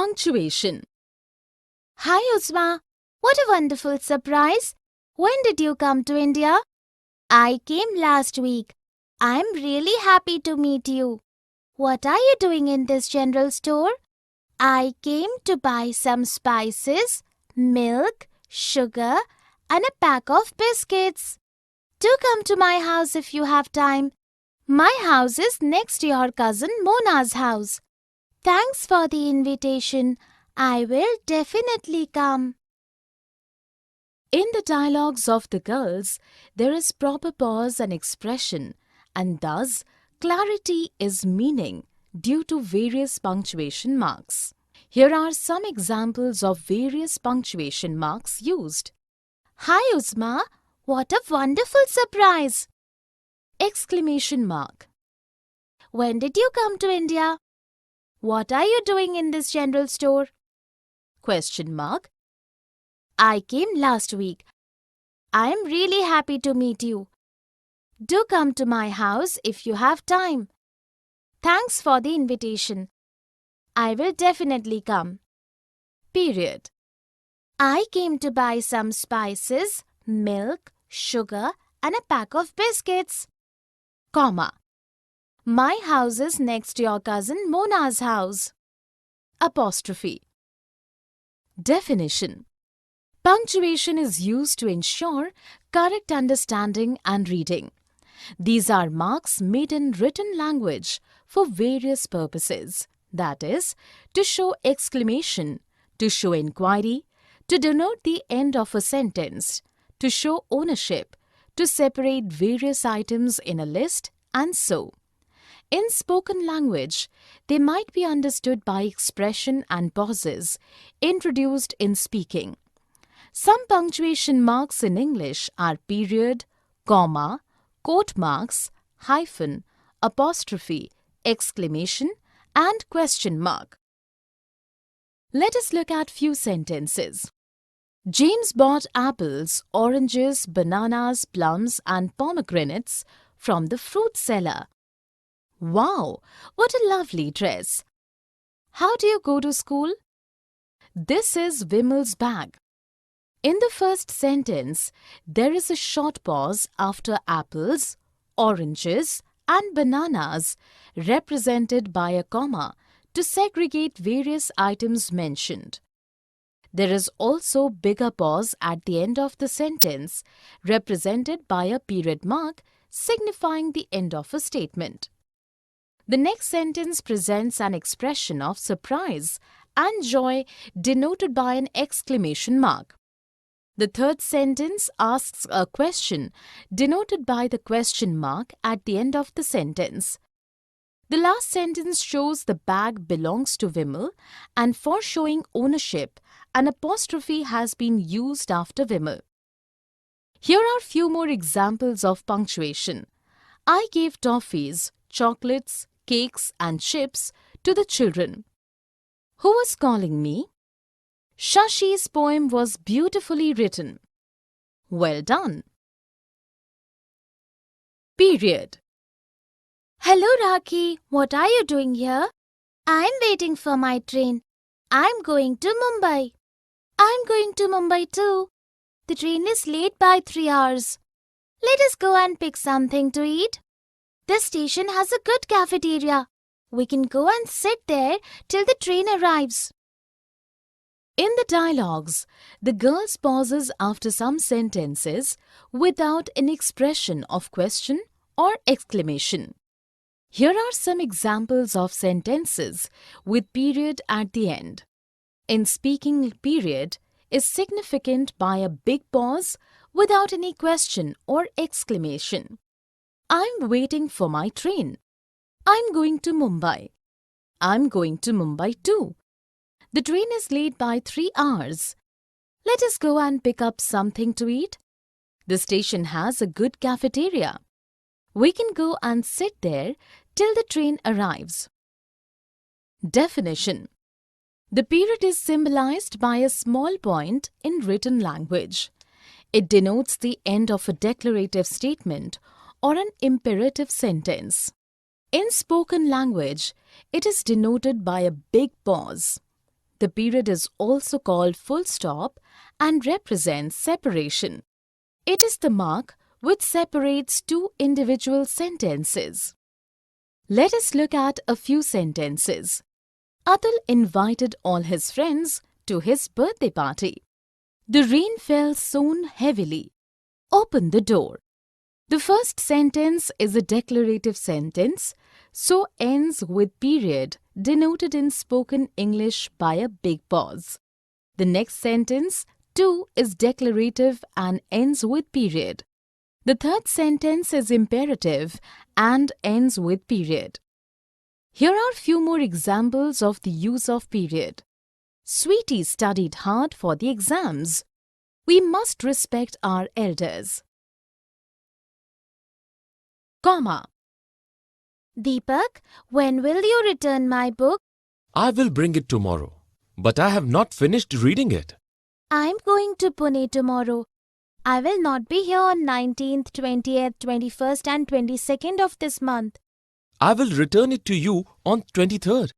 Punctuation. Hi Uzma, what a wonderful surprise. When did you come to India? I came last week. I'm really happy to meet you. What are you doing in this general store? I came to buy some spices, milk, sugar, and a pack of biscuits. Do come to my house if you have time. My house is next to your cousin Mona's house. Thanks for the invitation. I will definitely come. In the dialogues of the girls, there is proper pause and expression, and thus clarity is meaning due to various punctuation marks. Here are some examples of various punctuation marks used. Hi Uzma, what a wonderful surprise! Exclamation mark. When did you come to India? What are you doing in this general store? Question mark. I came last week. I am really happy to meet you. Do come to my house if you have time. Thanks for the invitation. I will definitely come. Period. I came to buy some spices, milk, sugar, and a pack of biscuits. Comma. My house is next to your cousin Mona's house. Apostrophe. Definition. Punctuation is used to ensure correct understanding and reading. These are marks made in written language for various purposes, that is, to show exclamation, to show inquiry, to denote the end of a sentence, to show ownership, to separate various items in a list, and so. In spoken language, they might be understood by expression and pauses introduced in speaking. Some punctuation marks in English are period, comma, quote marks, hyphen, apostrophe, exclamation, and question mark. Let us look at few sentences. James bought apples, oranges, bananas, plums, and pomegranates from the fruit seller. Wow, what a lovely dress! How do you go to school? This is Vimal's bag. In the first sentence, there is a short pause after apples, oranges, and bananas, represented by a comma, to segregate various items mentioned. There is also bigger pause at the end of the sentence, represented by a period mark, signifying the end of a statement. The next sentence presents an expression of surprise and joy denoted by an exclamation mark. The third sentence asks a question denoted by the question mark at the end of the sentence. The last sentence shows the bag belongs to Vimal, and for showing ownership, an apostrophe has been used after Vimal. Here are few more examples of punctuation. I gave toffees, chocolates, cakes, and chips to the children. Who was calling me? Shashi's poem was beautifully written. Well done. Period. Hello Rakhi, what are you doing here? I'm waiting for my train. I'm going to Mumbai. I'm going to Mumbai too. The train is late by 3 hours. Let us go and pick something to eat. This station has a good cafeteria. We can go and sit there till the train arrives. In the dialogues, the girls pauses after some sentences without an expression of question or exclamation. Here are some examples of sentences with period at the end. In speaking, period is significant by a big pause without any question or exclamation. I'm waiting for my train. I'm going to Mumbai. I'm going to Mumbai too. The train is late by 3 hours. Let us go and pick up something to eat. The station has a good cafeteria. We can go and sit there till the train arrives. Definition. The period is symbolized by a small point in written language. It denotes the end of a declarative statement or an imperative sentence. In spoken language, it is denoted by a big pause. The period is also called full stop and represents separation. It is the mark which separates two individual sentences. Let us look at a few sentences. Atul invited all his friends to his birthday party. The rain fell soon heavily. Open the door. The first sentence is a declarative sentence, so ends with period denoted in spoken English by a big pause. The next sentence, too, is declarative and ends with period. The third sentence is imperative and ends with period. Here are few more examples of the use of period. Sweetie studied hard for the exams. We must respect our elders. Comma. Deepak, when will you return my book? I will bring it tomorrow, but I have not finished reading it. I'm going to Pune tomorrow. I will not be here on 19th, 20th, 21st and 22nd of this month. I will return it to you on 23rd.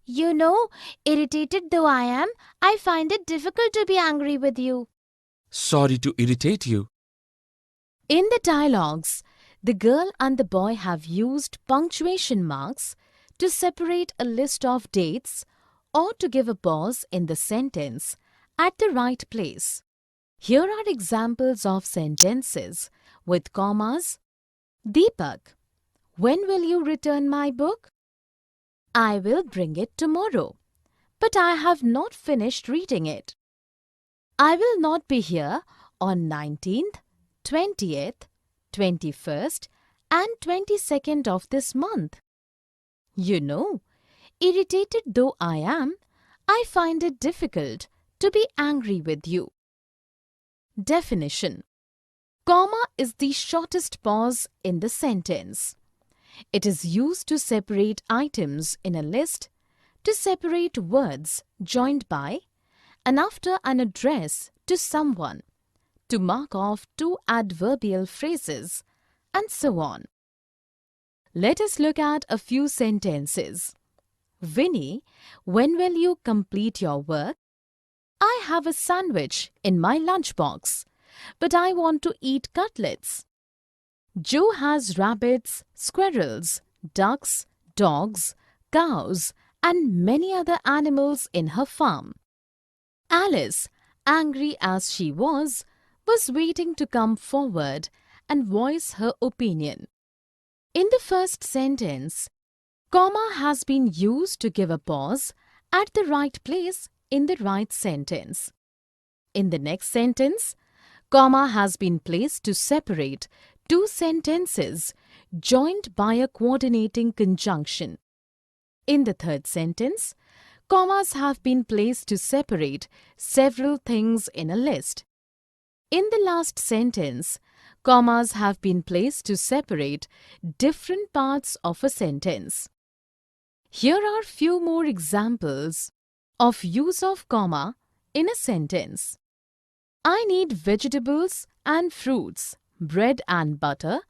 You know, irritated though I am, I find it difficult to be angry with you. Sorry to irritate you. In the dialogues, the girl and the boy have used punctuation marks to separate a list of dates or to give a pause in the sentence at the right place. Here are examples of sentences with commas. Deepak, when will you return my book? I will bring it tomorrow, but I have not finished reading it. I will not be here on 19th, 20th, 21st and 22nd of this month. You know, irritated though I am, I find it difficult to be angry with you. Definition. Comma is the shortest pause in the sentence. It is used to separate items in a list, to separate words joined by and after an address to someone, to mark off two adverbial phrases, and so on. Let us look at a few sentences. Vinny, when will you complete your work? I have a sandwich in my lunchbox, but I want to eat cutlets. Joe has rabbits, squirrels, ducks, dogs, cows, and many other animals in her farm. Alice, angry as she was waiting to come forward and voice her opinion. In the first sentence, comma has been used to give a pause at the right place in the right sentence. In the next sentence, comma has been placed to separate two sentences joined by a coordinating conjunction. In the third sentence, commas have been placed to separate several things in a list. In the last sentence, commas have been placed to separate different parts of a sentence. Here are few more examples of use of comma in a sentence. I need vegetables and fruits, bread and butter,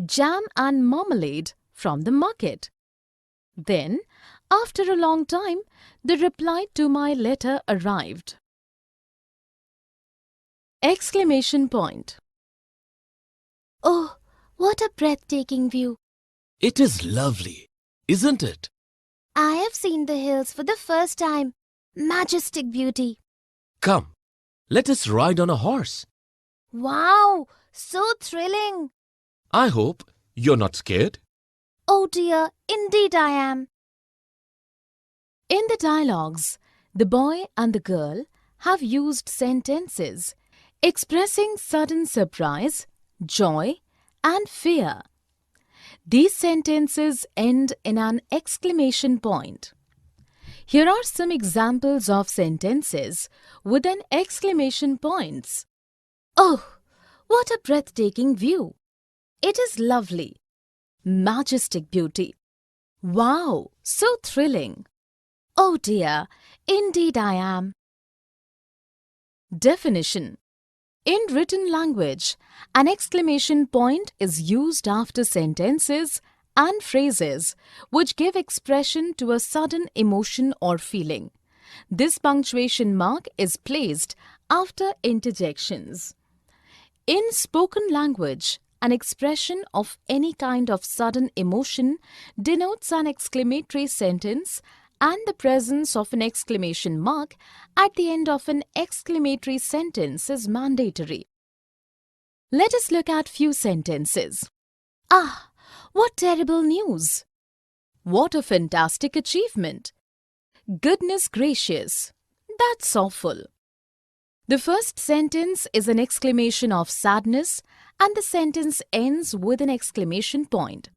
jam and marmalade from the market. Then, after a long time, the reply to my letter arrived. Exclamation point. Oh, what a breathtaking view. It is lovely, isn't it? I have seen the hills for the first time. Majestic beauty. Come, let us ride on a horse. Wow, so thrilling. I hope you're not scared. Oh dear, indeed I am. In the dialogues, the boy and the girl have used sentences expressing sudden surprise, joy, and fear. These sentences end in an exclamation point. Here are some examples of sentences with an exclamation points. Oh, what a breathtaking view! It is lovely. Majestic beauty. Wow, so thrilling. Oh dear, indeed I am. Definition. In written language, an exclamation point is used after sentences and phrases which give expression to a sudden emotion or feeling, This punctuation mark is placed after interjections. In spoken language, an expression of any kind of sudden emotion denotes an exclamatory sentence, and the presence of an exclamation mark at the end of an exclamatory sentence is mandatory. Let us look at few sentences. Ah, what terrible news! What a fantastic achievement! Goodness gracious, that's awful. The first sentence is an exclamation of sadness, and the sentence ends with an exclamation point.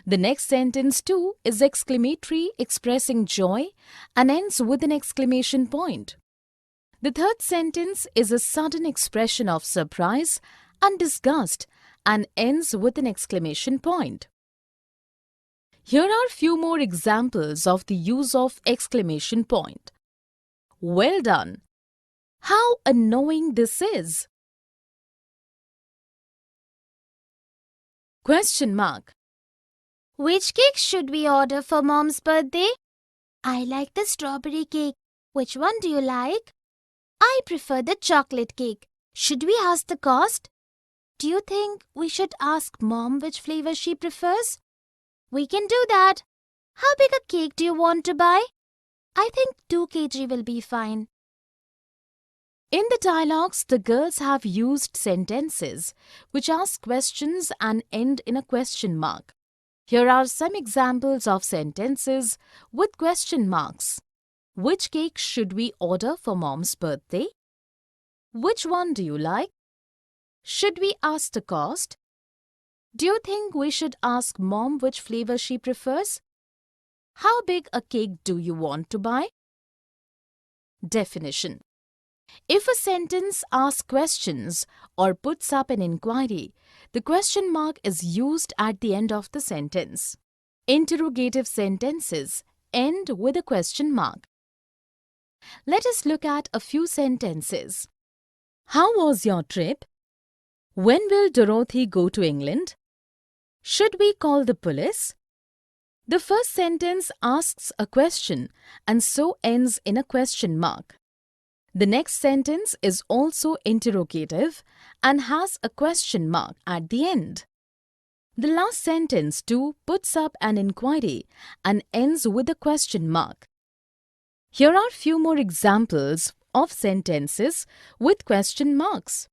The next sentence too is exclamatory, expressing joy, and ends with an exclamation point. The third sentence is a sudden expression of surprise and disgust and ends with an exclamation point. Here are few more examples of the use of exclamation point. Well done! How annoying this is! Question mark. Which cake should we order for Mom's birthday? I like the strawberry cake. Which one do you like? I prefer the chocolate cake. Should we ask the cost? Do you think we should ask Mom which flavor she prefers? We can do that. How big a cake do you want to buy? I think 2 kg will be fine. In the dialogues, the girls have used sentences which ask questions and end in a question mark. Here are some examples of sentences with question marks. Which cake should we order for Mom's birthday? Which one do you like? Should we ask the cost? Do you think we should ask Mom which flavor she prefers? How big a cake do you want to buy? Definition. If a sentence asks questions or puts up an inquiry, the question mark is used at the end of the sentence. Interrogative sentences end with a question mark. Let us look at a few sentences. How was your trip? When will Dorothy go to England? Should we call the police? The first sentence asks a question and so ends in a question mark. The next sentence is also interrogative and has a question mark at the end. The last sentence too puts up an inquiry and ends with a question mark. Here are few more examples of sentences with question marks.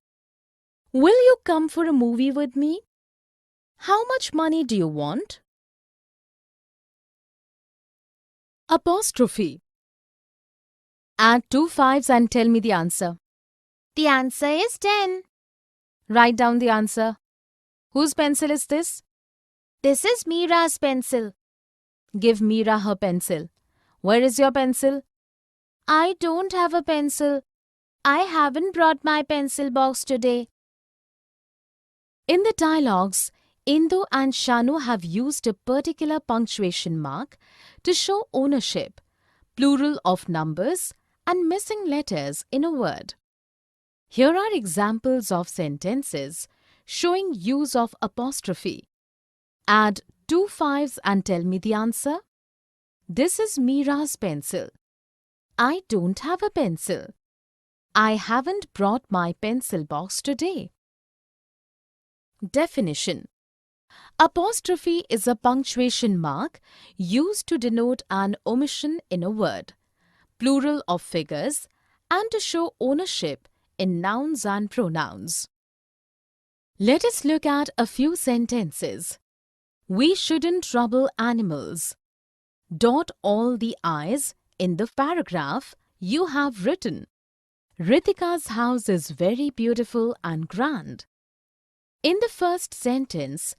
Will you come for a movie with me? How much money do you want? Apostrophe. Add 2 5s and tell me the answer. The answer is 10. Write down the answer. Whose pencil is this? This is Mira's pencil. Give Mira her pencil. Where is your pencil? I don't have a pencil. I haven't brought my pencil box today. In the dialogues, Indu and Shanu have used a particular punctuation mark to show ownership, plural of numbers, and missing letters in a word. Here are examples of sentences showing use of apostrophe. Add 2 5s and tell me the answer. This is Mira's pencil. I don't have a pencil. I haven't brought my pencil box today. Definition. Apostrophe is a punctuation mark used to denote an omission in a word, plural of figures, and to show ownership in nouns and pronouns. Let us look at a few sentences. We shouldn't trouble animals. Dot all the I's in the paragraph you have written. Ritika's house is very beautiful and grand. In the first sentence,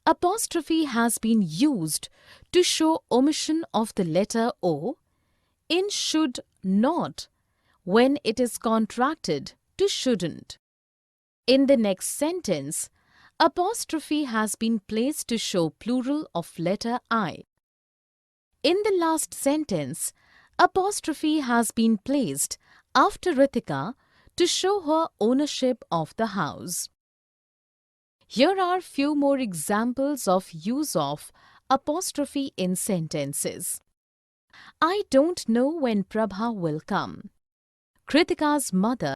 apostrophe has been used to show omission of the letter O in should not when it is contracted to shouldn't. In the next sentence, apostrophe has been placed to show plural of letter I. In the last sentence, apostrophe has been placed after Ritika to show her ownership of the house. Here are few more examples of use of apostrophe in sentences. I don't know when Prabha will come. Kritika's mother